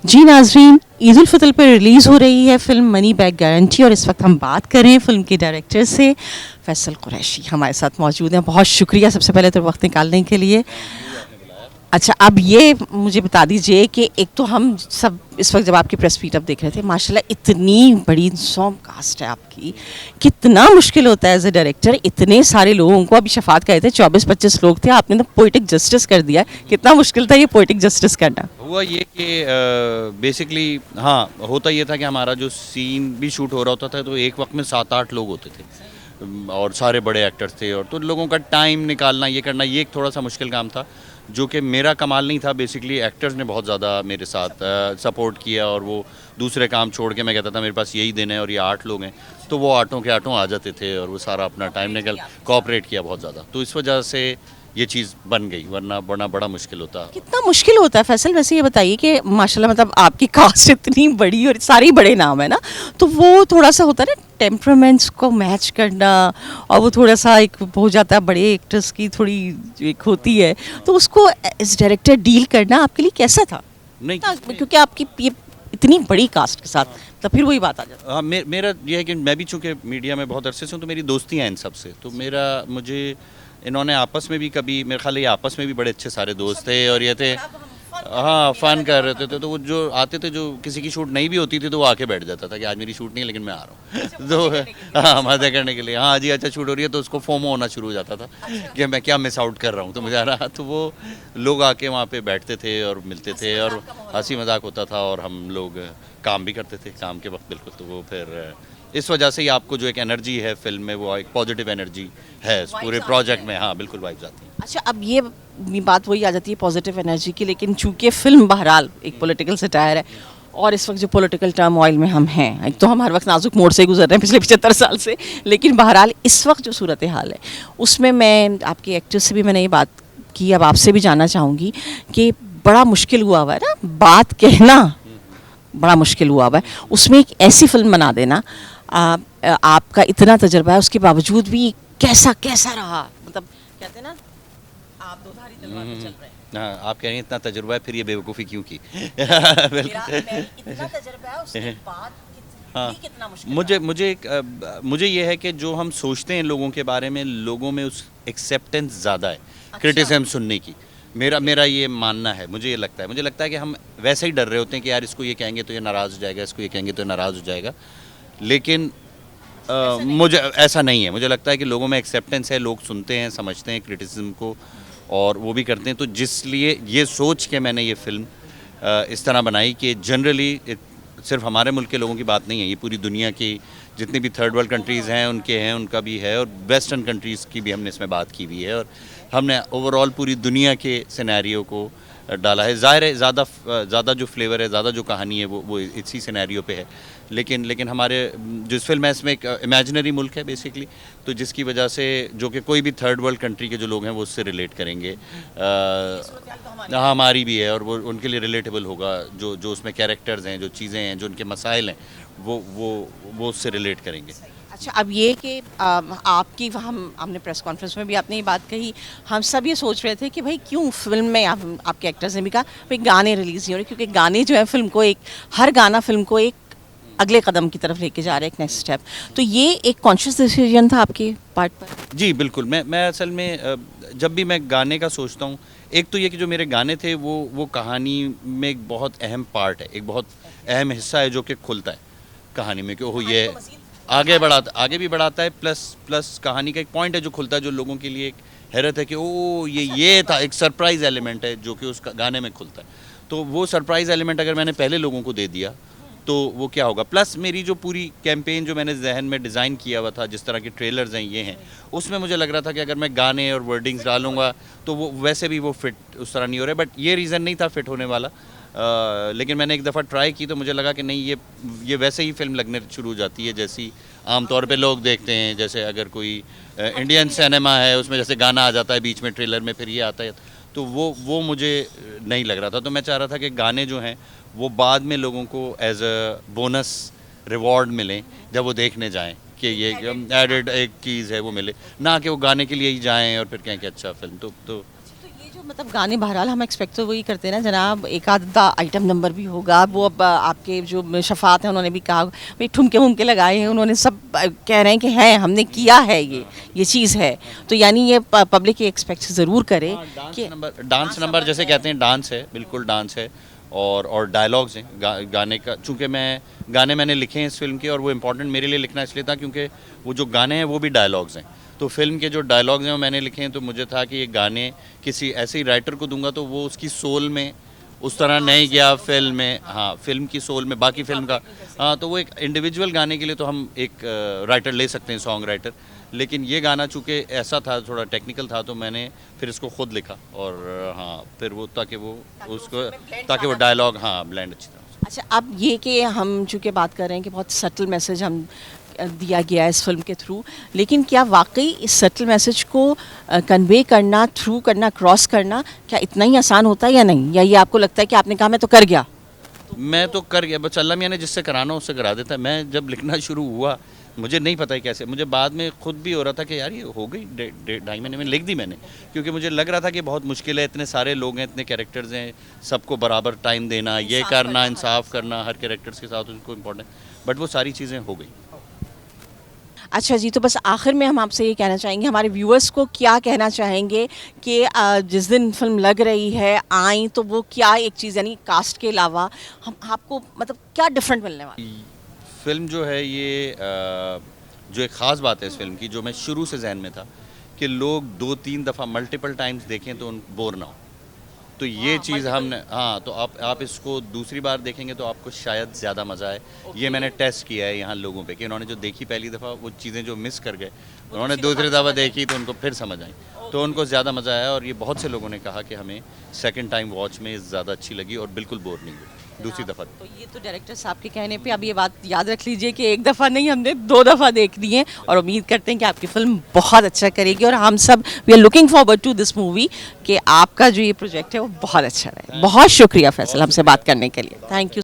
जी नाज़रीन, ईद उल फितर पर रिलीज़ हो रही है फ़िल्म मनी बैक गारंटी और इस वक्त हम बात कर रहे हैं फ़िल्म के डायरेक्टर से। फैसल कुरैशी हमारे साथ मौजूद हैं। बहुत शुक्रिया सबसे पहले तो वक्त निकालने के लिए। अच्छा, अब ये मुझे बता दीजिए कि एक तो हम सब इस वक्त जब आपकी प्रेस मीट अप देख रहे थे, माशाल्लाह इतनी बड़ी सॉन्ग कास्ट है आपकी। कितना मुश्किल होता है एज ए डायरेक्टर, इतने सारे लोगों को, अभी शफात कहे थे 24-25 लोग थे, आपने तो पोइटिक जस्टिस कर दिया। कितना मुश्किल था ये पोइटिक जस्टिस करना? हुआ ये कि बेसिकली हाँ, होता ये था कि हमारा जो सीन भी शूट हो रहा होता था तो एक वक्त में 7-8 लोग होते थे। और सारे बड़े एक्टर्स थे और तो लोगों का टाइम निकालना, ये करना, ये एक थोड़ा सा मुश्किल काम था, जो कि मेरा कमाल नहीं था। बेसिकली एक्टर्स ने बहुत ज़्यादा मेरे साथ सपोर्ट किया और वो दूसरे काम छोड़ के, मैं कहता था मेरे पास यही दिन है और ये 8 लोग हैं, तो वो आठों के आठों आ जाते थे और वो सारा अपना टाइम निकल कोऑपरेट किया बहुत ज़्यादा। तो इस वजह से ये चीज़ बन गई, वरना बड़ा बड़ा मुश्किल होता। कितना मुश्किल होता है फैसल? वैसे ये बताइए कि माशाल्लाह मतलब आपकी कास्ट इतनी बड़ी और सारे बड़े नाम है ना, तो वो थोड़ा सा होता है ना टेम्परामेंट्स को मैच करना, और वो थोड़ा सा एक हो जाता है, बड़े एक्टर्स की थोड़ी एक होती है, तो उसको एज डायरेक्टर डील करना आपके लिए कैसा था? नहीं, क्योंकि आपकी ये इतनी बड़ी कास्ट के साथ, तो फिर वही बात आ जाती हाँ, मेरा ये है कि मैं भी चूँकि मीडिया में बहुत अरसे से हूँ, तो मेरी दोस्ती हैं इन सब से, तो मेरा मुझे इन्होंने आपस में भी कभी, मेरे ख्याल है ये आपस में भी बड़े अच्छे सारे दोस्त थे और ये थे, हाँ, फ़न कर रहे थे। तो वो जो आते थे, जो किसी की शूट नहीं भी होती थी, तो वो आके बैठ जाता था कि आज मेरी शूट नहीं है लेकिन मैं आ रहा हूँ तो हाँ, मज़े करने के लिए, हाँ जी, अच्छा शूट हो रही है, तो उसको फोमो होना शुरू हो जाता था कि मैं क्या मिस आउट कर रहा हूँ, तो मुझे आ रहा, तो वो लोग आके वहाँ पे बैठते थे और मिलते थे और हंसी मजाक होता था और हम लोग काम भी करते थे काम के वक्त, बिल्कुल। तो वो फिर इस वजह से ही आपको जो एक एनर्जी है फिल्म में, वो एक पॉजिटिव एनर्जी है इस पूरे प्रोजेक्ट में। हाँ, बिल्कुल वाइब्स आती हैं। अच्छा, अब ये बात वही आ जाती है पॉजिटिव एनर्जी की, लेकिन चूंकि फिल्म बहरहाल एक पॉलिटिकल सटायर है और इस वक्त जो पॉलिटिकल टर्मोइल में हम हैं, एक तो हम हर वक्त नाजुक मोड़ से गुजर रहे हैं पिछले 75 साल से, लेकिन बहरहाल इस वक्त जो सूरत हाल है उसमें मैं आपके एक्टर से भी मैंने ये बात की, अब आपसे भी जानना चाहूँगी कि बड़ा मुश्किल हुआ हुआ है ना बात कहना, बड़ा मुश्किल हुआ हुआ है, उसमें एक ऐसी फिल्म बना देना। आपका इतना तजर्बा है उसके बावजूद भी कैसा कैसा रहा? मतलब कहते हैं ना, आप दो धारी तलवार पे चल रहे हैं। हाँ, आप कह रही हैं इतना तजुर्बा है, फिर ये बेवकूफ़ी क्यों की इतना तजर्बा है उसके बाद हाँ, कितना मुश्किल मुझे मुझे एक मुझे ये है कि जो हम सोचते हैं लोगों के बारे में, लोगों में उस एक्सेप्टेंस ज़्यादा है क्रिटिसिज्म सुनने की। मेरा मेरा ये मानना है, मुझे ये लगता है, मुझे लगता है कि हम वैसे ही डर रहे होते हैं कि यार इसको ये कहेंगे तो ये नाराज़ हो जाएगा, इसको ये कहेंगे तो नाराज़ हो जाएगा, लेकिन मुझे ऐसा नहीं है। मुझे लगता है कि लोगों में एक्सेप्टेंस है, लोग सुनते हैं, समझते हैं क्रिटिसिज्म को और वो भी करते हैं। तो जिसलिए ये सोच के मैंने ये फ़िल्म इस तरह बनाई कि जनरली सिर्फ हमारे मुल्क के लोगों की बात नहीं है, ये पूरी दुनिया की जितनी भी थर्ड वर्ल्ड कंट्रीज़ हैं उनके हैं, उनका भी है, और वेस्टर्न कंट्रीज़ की भी हमने इसमें बात की हुई है और हमने ओवरऑल पूरी दुनिया के सिनेरियो को डाला है। ज़ाहिर है ज़्यादा जो फ्लेवर है, ज़्यादा जो कहानी है, वो इसी सिनेरियो पे है, लेकिन हमारे जो इस फिल्म है इसमें एक इमेजिनरी मुल्क है बेसिकली, तो जिसकी वजह से जो कि कोई भी थर्ड वर्ल्ड कंट्री के जो लोग हैं वो उससे रिलेट करेंगे। हमारी भी है और वो उनके लिए रिलेटेबल होगा, जो उसमें कैरेक्टर्स हैं, जो चीज़ें हैं, जो उनके मसाइल हैं, वो उससे रिलेट करेंगे। अच्छा, अब ये कि आपकी हमने प्रेस कॉन्फ्रेंस में भी आपने ये बात कही, हम सब ये सोच रहे थे कि भाई क्यों फिल्म में आपके एक्टर्स ने भी कहा भाई गाने रिलीज़ नहीं हो रहे, क्योंकि गाने जो है फिल्म को हर गाना फिल्म को एक अगले कदम की तरफ लेके जा रहे हैं, एक नेक्स्ट स्टेप। तो ये एक कॉन्शियस डिसीजन था आपके पार्ट पर? जी बिल्कुल। मैं असल में जब भी मैं गाने का सोचता हूँ, एक तो ये कि जो मेरे गाने थे वो कहानी में एक बहुत अहम पार्ट है, एक बहुत अहम हिस्सा है जो कि खुलता है कहानी में, कि ओह ये आगे भी बढ़ाता है, प्लस कहानी का एक पॉइंट है जो खुलता है, जो लोगों के लिए एक हैरत है कि ओ ये था, एक सरप्राइज़ एलिमेंट है जो कि उस गाने में खुलता है। तो वो सरप्राइज़ एलिमेंट अगर मैंने पहले लोगों को दे दिया तो वो क्या होगा। प्लस मेरी जो पूरी कैंपेन जो मैंने जहन में डिज़ाइन किया हुआ था, जिस तरह के ट्रेलर्स हैं ये हैं, उसमें मुझे लग रहा था कि अगर मैं गाने और वर्डिंग्स डालूंगा तो वो वैसे भी वो फिट उस तरह नहीं हो रहा है। बट ये रीज़न नहीं था फिट होने वाला, लेकिन मैंने एक दफ़ा ट्राई की तो मुझे लगा कि नहीं, ये वैसे ही फिल्म लगने शुरू हो जाती है जैसी आम तौर पे लोग देखते हैं। जैसे अगर कोई इंडियन सिनेमा है, उसमें जैसे गाना आ जाता है बीच में ट्रेलर में, फिर ये आता है, तो वो मुझे नहीं लग रहा था। तो मैं चाह रहा था कि गाने जो हैं वो बाद में लोगों को एज अ बोनस रिवॉर्ड मिलें जब वो देखने जाएं, कि ये एडेड एक चीज़ है वो मिले, ना कि वो गाने के लिए ही जाएं और फिर कहें कि अच्छा फिल्म। तो जो मतलब गाने बहरहाल हम एक्सपेक्ट तो वही करते हैं ना जनाब, एक आधा आइटम नंबर भी होगा। वो अब आपके जो शफात हैं उन्होंने भी कहा भाई ठुमके वुमके लगाए हैं, उन्होंने सब कह रहे हैं कि है हमने किया है ये चीज़ है। तो यानी ये पब्लिक ये एक्सपेक्ट ज़रूर करे कि डांस नंबर जैसे कहते हैं, डांस है, बिल्कुल डांस है। और डायलॉग्स हैं गाने का, चूँकि गाने मैंने लिखे हैं इस फिल्म के, और वो इम्पोर्टेंट मेरे लिए लिखना इसलिए था क्योंकि वो जो गाने हैं वो भी डायलॉग्स हैं। तो फिल्म के जो डायलॉग्स हैं वो मैंने लिखे हैं, तो मुझे था कि ये गाने किसी ऐसे ही राइटर को दूंगा तो वो उसकी सोल में उस तरह नहीं गया फिल्म में, हाँ फिल्म की सोल में, बाकी फिल्म का, हाँ तो वो एक इंडिविजुअल गाने के लिए तो हम एक राइटर ले सकते हैं, सॉन्ग राइटर। लेकिन ये गाना चूँकि ऐसा था, थोड़ा टेक्निकल था, तो मैंने फिर इसको खुद लिखा, और हाँ फिर वो ताकि वो डायलॉग हाँ ब्लेंड अच्छी तरह। अच्छा, अब ये कि हम चूँकि बात कर रहे हैं कि बहुत सटल मैसेज हम दिया गया है इस फिल्म के थ्रू, लेकिन क्या वाकई इस सटल मैसेज को कन्वे करना, थ्रू करना, क्रॉस करना क्या इतना ही आसान होता है या नहीं? या ये आपको लगता है कि आपने कहा मैं तो कर गया? मैं तो कर गया, बस अल्लाह मियां ने जिससे कराना उससे करा देता है। मैं जब लिखना शुरू हुआ मुझे नहीं पता है कैसे, मुझे बाद में खुद भी हो रहा था कि यार ये हो गई 2.5 महीने में लिख दी मैंने, क्योंकि मुझे लग रहा था कि बहुत मुश्किल है, इतने सारे लोग हैं, इतने कैरेक्टर्स हैं, सबको बराबर टाइम देना, ये करना, इंसाफ करना हर कैरेक्टर्स के साथ, उनको इम्पोर्टेंट, बट वो सारी चीज़ें हो गई। अच्छा जी, तो बस आखिर में हम आपसे ये कहना चाहेंगे, हमारे व्यूअर्स को क्या कहना चाहेंगे कि जिस दिन फिल्म लग रही है आई तो वो क्या एक चीज़, यानी कास्ट के अलावा हम आपको मतलब क्या डिफरेंट मिलने वाला? फिल्म जो है ये जो एक ख़ास बात है इस फिल्म की, जो मैं शुरू से जहन में था कि लोग 2-3 दफ़ा मल्टीपल टाइम्स देखें तो उन बोर ना हो, तो ये चीज़ हमने, हाँ तो आप इसको दूसरी बार देखेंगे तो आपको शायद ज़्यादा मज़ा आए। ये मैंने टेस्ट किया है यहाँ लोगों पे कि उन्होंने जो देखी पहली दफ़ा, वो चीज़ें जो मिस कर गए, उन्होंने दूसरी दफ़ा देखी तो उनको फिर समझ आई, तो उनको ज़्यादा मज़ा आया। और ये बहुत से लोगों ने कहा कि हमें सेकंड टाइम वॉच में ज़्यादा अच्छी लगी और बिल्कुल बोर नहीं हुई दूसरी दफ़ा। तो ये तो डायरेक्टर साहब के कहने पे अब ये बात याद रख लीजिए कि एक दफ़ा नहीं, हमने 2 दफ़ा देख ली है, और उम्मीद करते हैं कि आपकी फिल्म बहुत अच्छा करेगी, और हम सब we are looking forward to this movie कि आपका जो ये प्रोजेक्ट है वो बहुत अच्छा रहे। बहुत शुक्रिया फैसल हमसे बात करने के लिए, थैंक यू।